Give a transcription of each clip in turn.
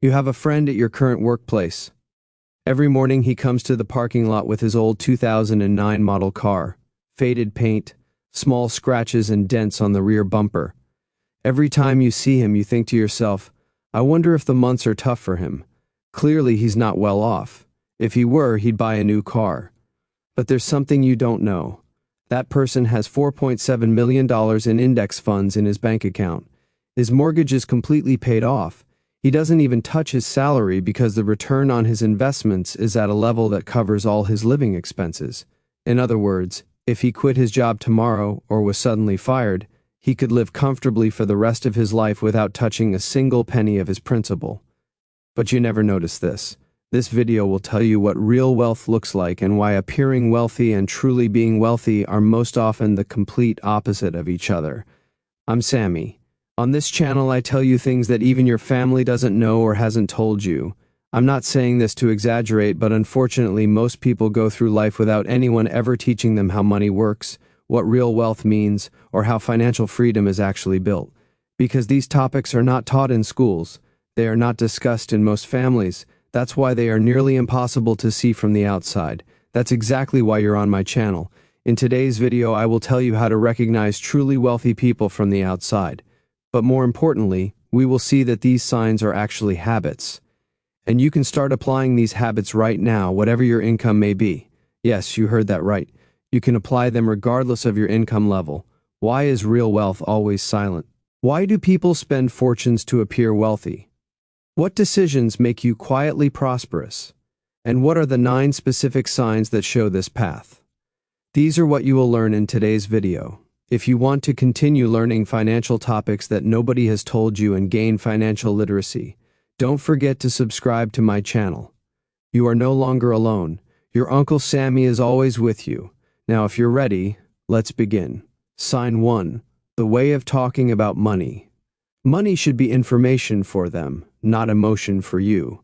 You have a friend at your current workplace. Every morning he comes to the parking lot with his old 2009 model car, faded paint, small scratches and dents on the rear bumper. Every time you see him, you think to yourself, I wonder if the months are tough for him. Clearly he's not well off. If he were, he'd buy a new car. But there's something you don't know. That person has $4.7 million in index funds in his bank account. His mortgage is completely paid off. He doesn't even touch his salary because the return on his investments is at a level that covers all his living expenses. In other words, if he quit his job tomorrow or was suddenly fired, he could live comfortably for the rest of his life without touching a single penny of his principal. But you never notice this. This video will tell you what real wealth looks like and why appearing wealthy and truly being wealthy are most often the complete opposite of each other. I'm Sammy. On this channel, I tell you things that even your family doesn't know or hasn't told you. I'm not saying this to exaggerate, but unfortunately, most people go through life without anyone ever teaching them how money works, what real wealth means, or how financial freedom is actually built. Because these topics are not taught in schools, they are not discussed in most families. That's why they are nearly impossible to see from the outside. That's exactly why you're on my channel. In today's video, I will tell you how to recognize truly wealthy people from the outside. But more importantly, we will see that these signs are actually habits. And you can start applying these habits right now, whatever your income may be. Yes, you heard that right. You can apply them regardless of your income level. Why is real wealth always silent? Why do people spend fortunes to appear wealthy? What decisions make you quietly prosperous? And what are the 9 specific signs that show this path? These are what you will learn in today's video. If you want to continue learning financial topics that nobody has told you and gain financial literacy, don't forget to subscribe to my channel. You are no longer alone. Your Uncle Sammy is always with you. Now, if you're ready, let's begin. Sign 1. The way of talking about money. Money should be information for them, not emotion for you.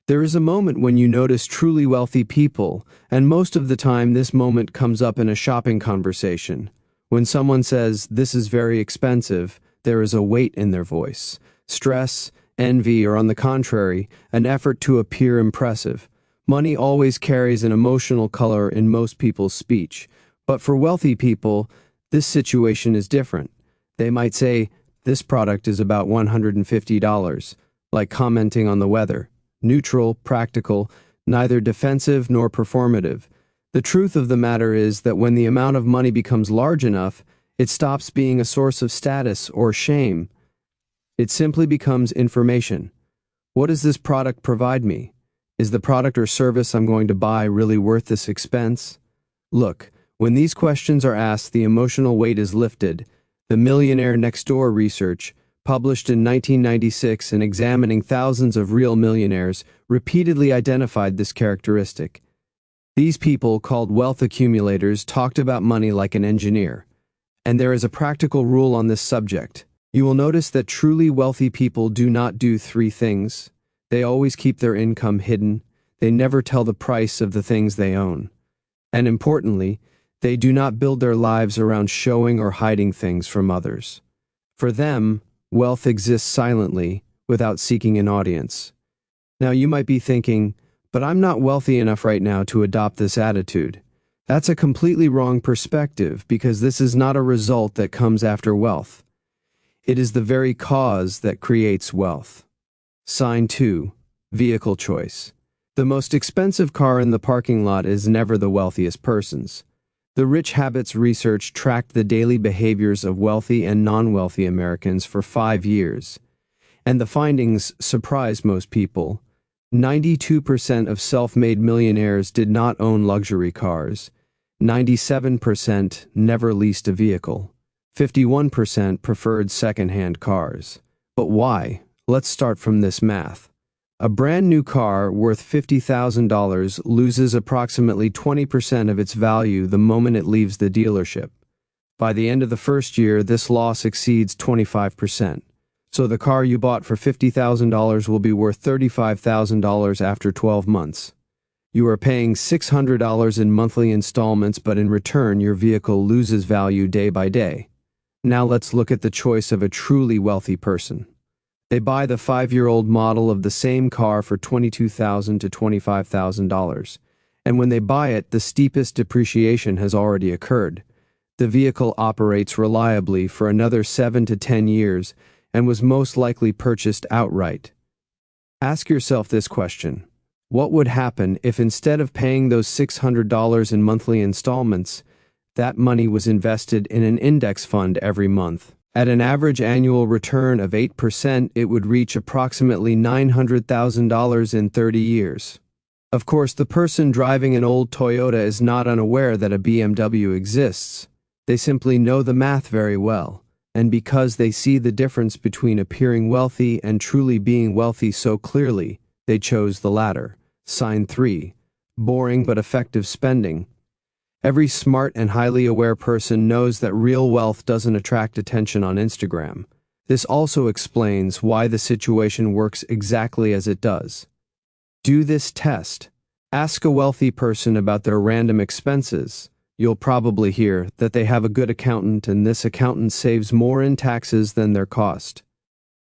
There is a moment when you notice truly wealthy people, and most of the time this moment comes up in a shopping conversation. When someone says, "This is very expensive," there is a weight in their voice. Stress, envy, or on the contrary, an effort to appear impressive. Money always carries an emotional color in most people's speech. But for wealthy people, this situation is different. They might say, "This product is about $150, like commenting on the weather. Neutral, practical, neither defensive nor performative. The truth of the matter is that when the amount of money becomes large enough, it stops being a source of status or shame. It simply becomes information. What does this product provide me? Is the product or service I'm going to buy really worth this expense? Look, when these questions are asked, the emotional weight is lifted. The Millionaire Next Door research, published in 1996 and examining thousands of real millionaires, repeatedly identified this characteristic. These people, called wealth accumulators, talked about money like an engineer. And there is a practical rule on this subject. You will notice that truly wealthy people do not do 3 things. They always keep their income hidden. They never tell the price of the things they own. And importantly, they do not build their lives around showing or hiding things from others. For them, wealth exists silently, without seeking an audience. Now you might be thinking, but I'm not wealthy enough right now to adopt this attitude. That's a completely wrong perspective because this is not a result that comes after wealth. It is the very cause that creates wealth. Sign 2. Vehicle choice. The most expensive car in the parking lot is never the wealthiest person's. The Rich Habits research tracked the daily behaviors of wealthy and non-wealthy Americans for 5 years. And the findings surprised most people. 92% of self-made millionaires did not own luxury cars. 97% never leased a vehicle. 51% preferred second-hand cars. But why? Let's start from this math. A brand new car worth $50,000 loses approximately 20% of its value the moment it leaves the dealership. By the end of the first year, this loss exceeds 25%. So the car you bought for $50,000 will be worth $35,000 after 12 months. You are paying $600 in monthly installments, but in return, your vehicle loses value day by day. Now let's look at the choice of a truly wealthy person. They buy the 5-year-old model of the same car for $22,000 to $25,000. And when they buy it, the steepest depreciation has already occurred. The vehicle operates reliably for another 7 to 10 years and was most likely purchased outright. Ask yourself this question. What would happen if instead of paying those $600 in monthly installments, that money was invested in an index fund every month? At an average annual return of 8%, it would reach approximately $900,000 in 30 years. Of course, the person driving an old Toyota is not unaware that a BMW exists. They simply know the math very well, and because they see the difference between appearing wealthy and truly being wealthy so clearly, they chose the latter. Sign 3. Boring but effective spending. Every smart and highly aware person knows that real wealth doesn't attract attention on Instagram. This also explains why the situation works exactly as it does. Do this test. Ask a wealthy person about their random expenses. You'll probably hear that they have a good accountant and this accountant saves more in taxes than their cost.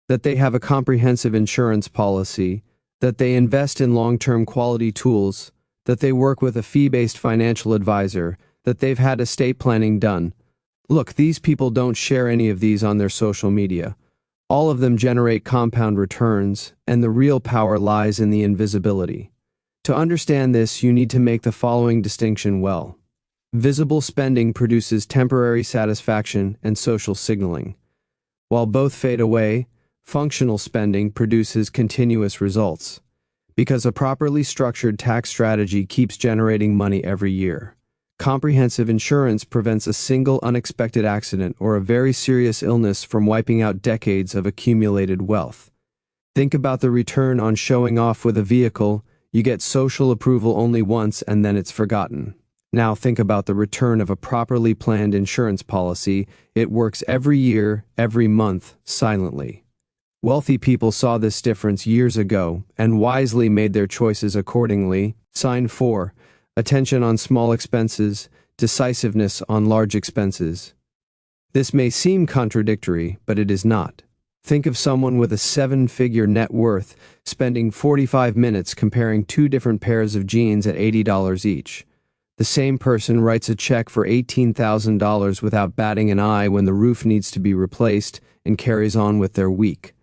That they have a comprehensive insurance policy. That they invest in long-term quality tools. That they work with a fee-based financial advisor. That they've had estate planning done. Look, these people don't share any of these on their social media. All of them generate compound returns, and the real power lies in the invisibility. To understand this, you need to make the following distinction well. Visible spending produces temporary satisfaction and social signaling. While both fade away, functional spending produces continuous results, because a properly structured tax strategy keeps generating money every year. Comprehensive insurance prevents a single unexpected accident or a very serious illness from wiping out decades of accumulated wealth. Think about the return on showing off with a vehicle. You get social approval only once and then it's forgotten. Now think about the return of a properly planned insurance policy. It works every year, every month, silently. Wealthy people saw this difference years ago and wisely made their choices accordingly. Sign 4. Attention on small expenses, decisiveness on large expenses. This may seem contradictory, but it is not. Think of someone with a 7-figure net worth spending 45 minutes comparing 2 different pairs of jeans at $80 each. The same person writes a check for $18,000 without batting an eye when the roof needs to be replaced and carries on with their week.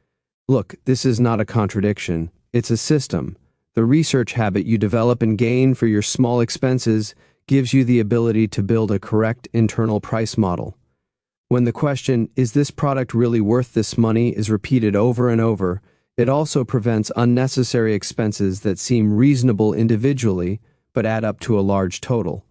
Look, this is not a contradiction, it's a system. The research habit you develop and gain for your small expenses gives you the ability to build a correct internal price model. When the question, is this product really worth this money, is repeated over and over, it also prevents unnecessary expenses that seem reasonable individually but add up to a large total.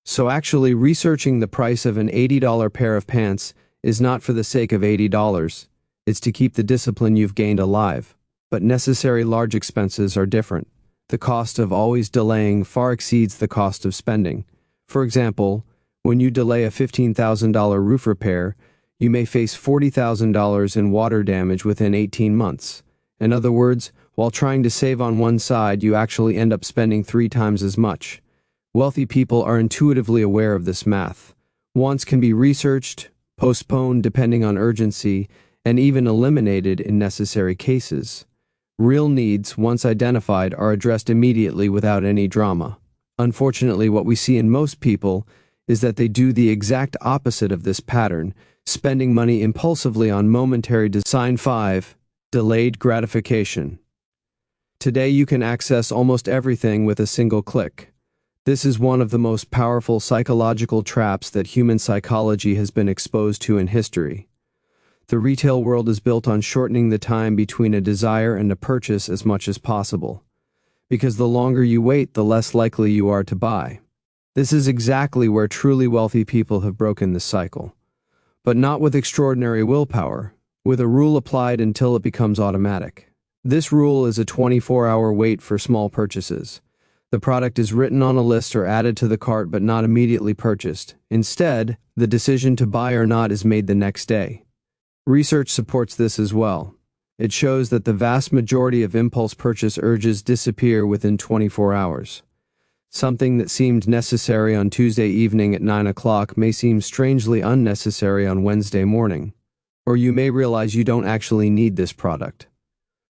So actually researching the price of an $80 pair of pants is not for the sake of $80, it's to keep the discipline you've gained alive. But necessary large expenses are different. The cost of always delaying far exceeds the cost of spending. For example, when you delay a $15,000 roof repair, you may face $40,000 in water damage within 18 months. In other words, while trying to save on one side, you actually end up spending 3 times as much. Wealthy people are intuitively aware of this math. Wants can be researched, postponed depending on urgency, and even eliminated in necessary cases. Real needs, once identified, are addressed immediately without any drama. Unfortunately, what we see in most people is that they do the exact opposite of this pattern, spending money impulsively on momentary Sign 5. Delayed gratification. Today you can access almost everything with a single click. This is one of the most powerful psychological traps that human psychology has been exposed to in history. The retail world is built on shortening the time between a desire and a purchase as much as possible. Because the longer you wait, the less likely you are to buy. This is exactly where truly wealthy people have broken this cycle. But not with extraordinary willpower, with a rule applied until it becomes automatic. This rule is a 24-hour wait for small purchases. The product is written on a list or added to the cart but not immediately purchased. Instead, the decision to buy or not is made the next day. Research supports this as well. It shows that the vast majority of impulse purchase urges disappear within 24 hours. Something that seemed necessary on Tuesday evening at 9 o'clock may seem strangely unnecessary on Wednesday morning. Or you may realize you don't actually need this product.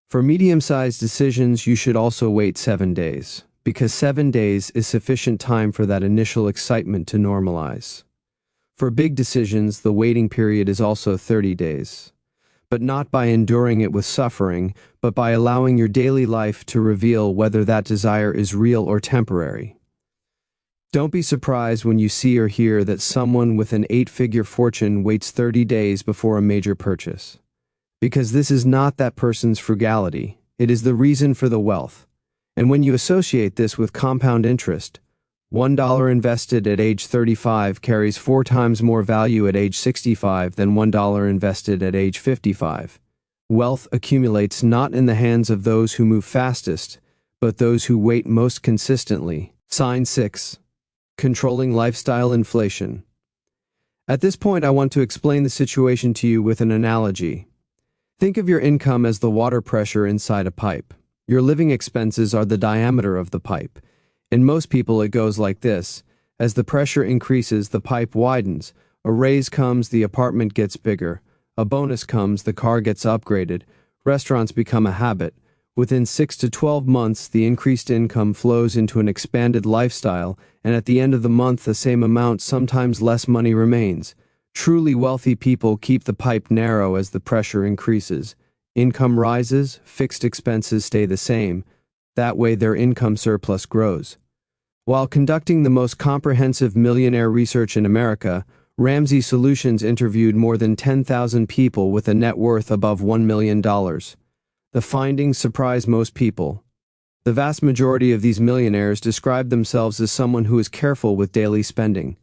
For medium-sized decisions, you should also wait 7 days, because 7 days is sufficient time for that initial excitement to normalize. For big decisions, the waiting period is also 30 days, but not by enduring it with suffering, but by allowing your daily life to reveal whether that desire is real or temporary. Don't be surprised when you see or hear that someone with an 8-figure fortune waits 30 days before a major purchase. Because this is not that person's frugality, it is the reason for the wealth. And when you associate this with compound interest, $1 invested at age 35 carries 4 times more value at age 65 than $1 invested at age 55. Wealth accumulates not in the hands of those who move fastest, but those who wait most consistently. Sign 6. Controlling lifestyle inflation. At this point, I want to explain the situation to you with an analogy. Think of your income as the water pressure inside a pipe. Your living expenses are the diameter of the pipe. In most people, it goes like this. As the pressure increases, the pipe widens. A raise comes, the apartment gets bigger. A bonus comes, the car gets upgraded. Restaurants become a habit. Within 6 to 12 months, the increased income flows into an expanded lifestyle, and at the end of the month, the same amount, sometimes less money remains. Truly wealthy people keep the pipe narrow as the pressure increases. Income rises, fixed expenses stay the same. That way their income surplus grows. While conducting the most comprehensive millionaire research in America, Ramsey Solutions interviewed more than 10,000 people with a net worth above $1 million. The findings surprised most people. The vast majority of these millionaires describe themselves as someone who is careful with daily spending,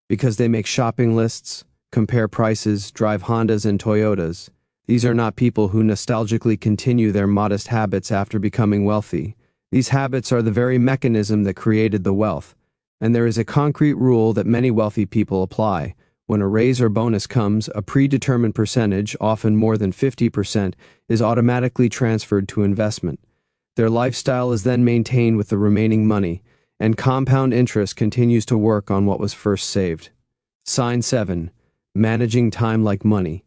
because they make shopping lists, compare prices, drive Hondas and Toyotas. These are not people who nostalgically continue their modest habits after becoming wealthy. These habits are the very mechanism that created the wealth, and there is a concrete rule that many wealthy people apply. When a raise or bonus comes, a predetermined percentage, often more than 50%, is automatically transferred to investment. Their lifestyle is then maintained with the remaining money, and compound interest continues to work on what was first saved. Sign 7. Managing time like money.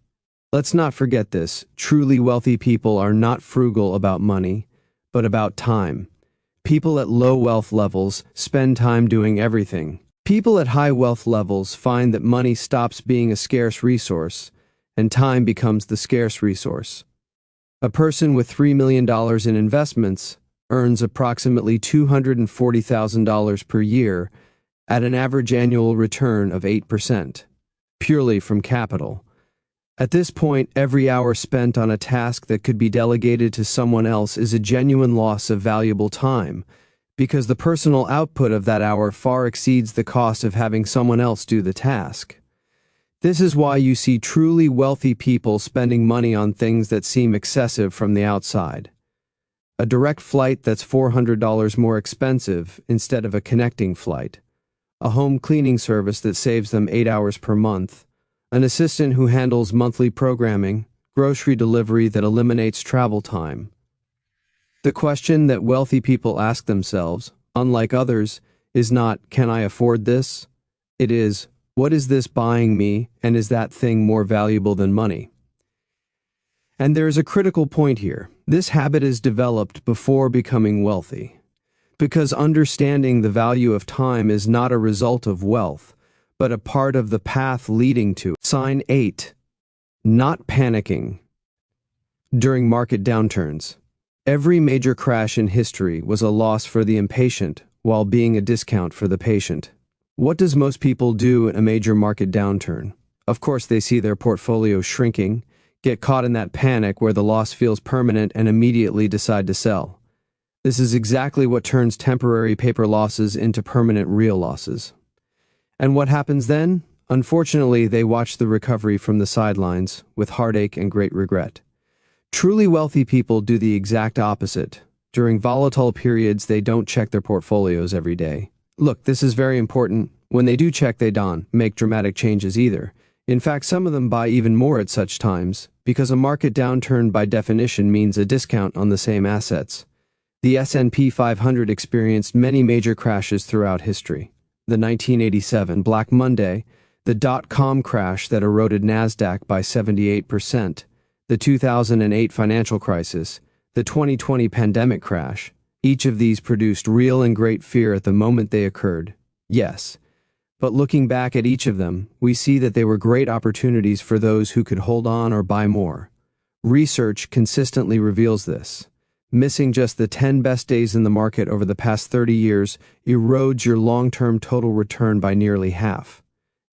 Let's not forget this. Truly wealthy people are not frugal about money, but about time. People at low wealth levels spend time doing everything. People at high wealth levels find that money stops being a scarce resource, and time becomes the scarce resource. A person with $3 million in investments earns approximately $240,000 per year at an average annual return of 8%. Purely from capital. At this point, every hour spent on a task that could be delegated to someone else is a genuine loss of valuable time, because the personal output of that hour far exceeds the cost of having someone else do the task. This is why you see truly wealthy people spending money on things that seem excessive from the outside. A direct flight that's $400 more expensive instead of a connecting flight. A home cleaning service that saves them 8 hours per month, an assistant who handles monthly programming, grocery delivery that eliminates travel time. The question that wealthy people ask themselves, unlike others, is not, "Can I afford this?" It is, "What is this buying me, and is that thing more valuable than money?" And there is a critical point here. This habit is developed before becoming wealthy. Because understanding the value of time is not a result of wealth, but a part of the path leading to it. Sign 8. Not panicking. During market downturns, every major crash in history was a loss for the impatient while being a discount for the patient. What does most people do in a major market downturn? Of course, they see their portfolio shrinking, get caught in that panic where the loss feels permanent, and immediately decide to sell. This is exactly what turns temporary paper losses into permanent real losses. And what happens then? Unfortunately, they watch the recovery from the sidelines with heartache and great regret. Truly wealthy people do the exact opposite. During volatile periods, they don't check their portfolios every day. Look, this is very important. When they do check, they don't make dramatic changes either. In fact, some of them buy even more at such times, because a market downturn by definition means a discount on the same assets. The S&P 500 experienced many major crashes throughout history. The 1987 Black Monday, the dot-com crash that eroded NASDAQ by 78%, the 2008 financial crisis, The 2020 pandemic crash. Each of these produced real and great fear at the moment they occurred. Yes. But looking back at each of them, we see that they were great opportunities for those who could hold on or buy more. Research consistently reveals this. Missing just the 10 best days in the market over the past 30 years erodes your long-term total return by nearly half.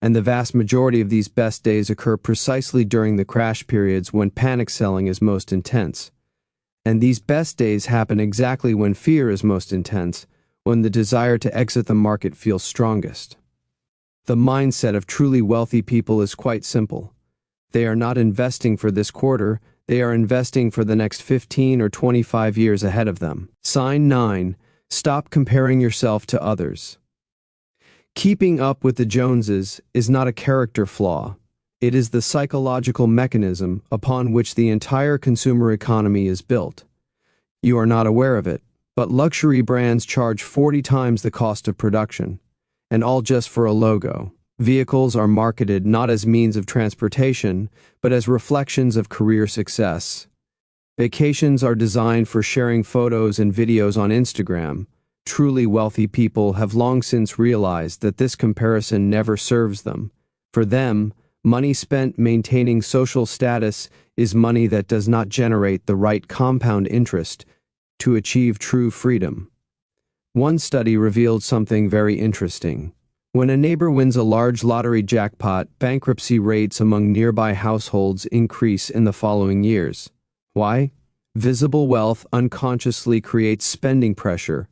And the vast majority of these best days occur precisely during the crash periods when panic selling is most intense. And these best days happen exactly when fear is most intense, when the desire to exit the market feels strongest. The mindset of truly wealthy people is quite simple. They are not investing for this quarter, they are investing for the next 15 or 25 years ahead of them. Sign 9. Stop comparing yourself to others. Keeping up with the Joneses is not a character flaw. It is the psychological mechanism upon which the entire consumer economy is built. You are not aware of it, but luxury brands charge 40 times the cost of production, and all just for a logo. Vehicles are marketed not as means of transportation, but as reflections of career success. Vacations are designed for sharing photos and videos on Instagram. Truly wealthy people have long since realized that this comparison never serves them. For them, money spent maintaining social status is money that does not generate the right compound interest to achieve true freedom. One study revealed something very interesting. When a neighbor wins a large lottery jackpot, bankruptcy rates among nearby households increase in the following years. Why? Visible wealth unconsciously creates spending pressure.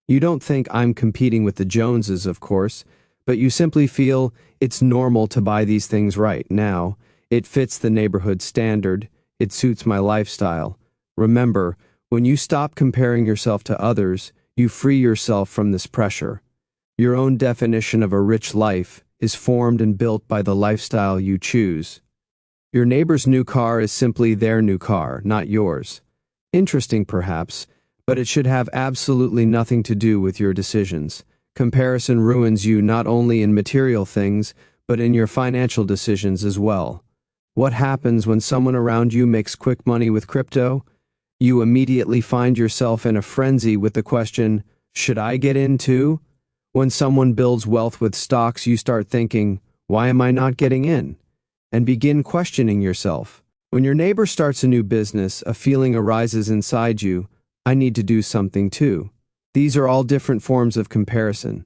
You don't think I'm competing with the Joneses, of course, but you simply feel it's normal to buy these things right now. It fits the neighborhood standard. It suits my lifestyle. Remember, when you stop comparing yourself to others, you free yourself from this pressure. Your own definition of a rich life is formed and built by the lifestyle you choose. Your neighbor's new car is simply their new car, not yours. Interesting, perhaps, but it should have absolutely nothing to do with your decisions. Comparison ruins you not only in material things, but in your financial decisions as well. What happens when someone around you makes quick money with crypto? You immediately find yourself in a frenzy with the question, should I get in too? When someone builds wealth with stocks, you start thinking, why am I not getting in? And begin questioning yourself. When your neighbor starts a new business, a feeling arises inside you, I need to do something too. These are all different forms of comparison.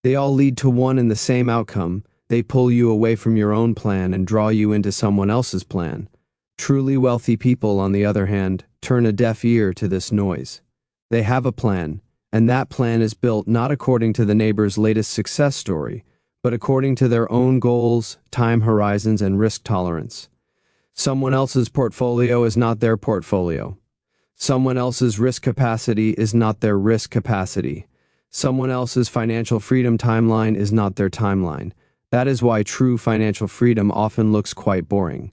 They all lead to one and the same outcome. They pull you away from your own plan and draw you into someone else's plan. Truly wealthy people, on the other hand, turn a deaf ear to this noise. They have a plan, and that plan is built not according to the neighbor's latest success story, but according to their own goals, time horizons, and risk tolerance. Someone else's portfolio is not their portfolio. Someone else's risk capacity is not their risk capacity. Someone else's financial freedom timeline is not their timeline. That is why true financial freedom often looks quite boring.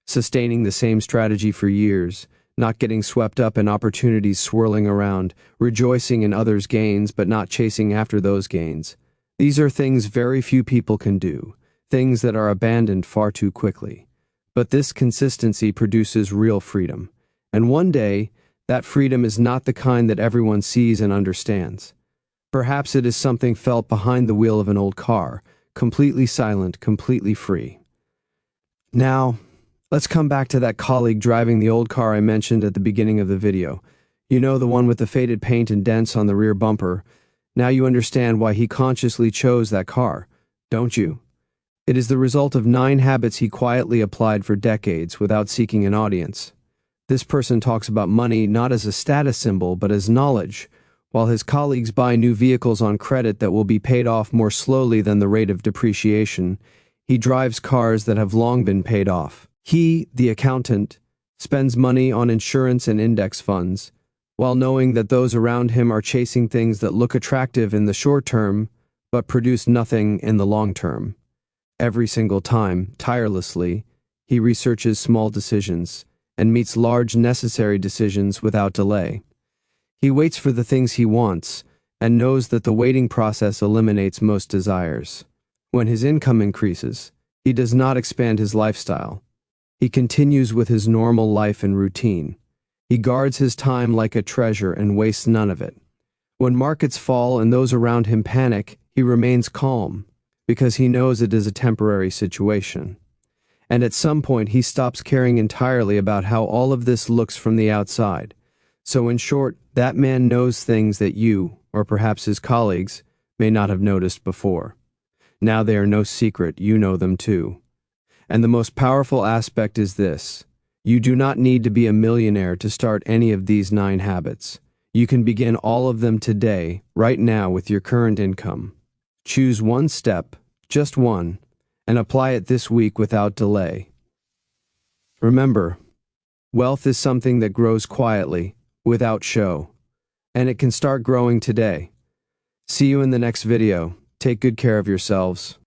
Sustaining the same strategy for years, not getting swept up in opportunities swirling around, rejoicing in others' gains but not chasing after those gains. These are things very few people can do, things that are abandoned far too quickly. But this consistency produces real freedom. And one day, that freedom is not the kind that everyone sees and understands. Perhaps it is something felt behind the wheel of an old car, completely silent, completely free. Now, let's come back to that colleague driving the old car I mentioned at the beginning of the video. You know, the one with the faded paint and dents on the rear bumper. Now you understand why he consciously chose that car, don't you? It is the result of 9 habits he quietly applied for decades without seeking an audience. This person talks about money not as a status symbol but as knowledge, while his colleagues buy new vehicles on credit that will be paid off more slowly than the rate of depreciation. He drives cars that have long been paid off. He, the accountant, spends money on insurance and index funds, while knowing that those around him are chasing things that look attractive in the short term, but produce nothing in the long term. Every single time, tirelessly, he researches small decisions and meets large necessary decisions without delay. He waits for the things he wants and knows that the waiting process eliminates most desires. When his income increases, he does not expand his lifestyle. He continues with his normal life and routine. He guards his time like a treasure and wastes none of it. When markets fall and those around him panic, he remains calm, because he knows it is a temporary situation. And at some point he stops caring entirely about how all of this looks from the outside. So in short, that man knows things that you, or perhaps his colleagues, may not have noticed before. Now they are no secret, you know them too. And the most powerful aspect is this: you do not need to be a millionaire to start any of these 9 habits. You can begin all of them today, right now, with your current income. Choose one step, just one, and apply it this week without delay. Remember, wealth is something that grows quietly, without show, and it can start growing today. See you in the next video. Take good care of yourselves.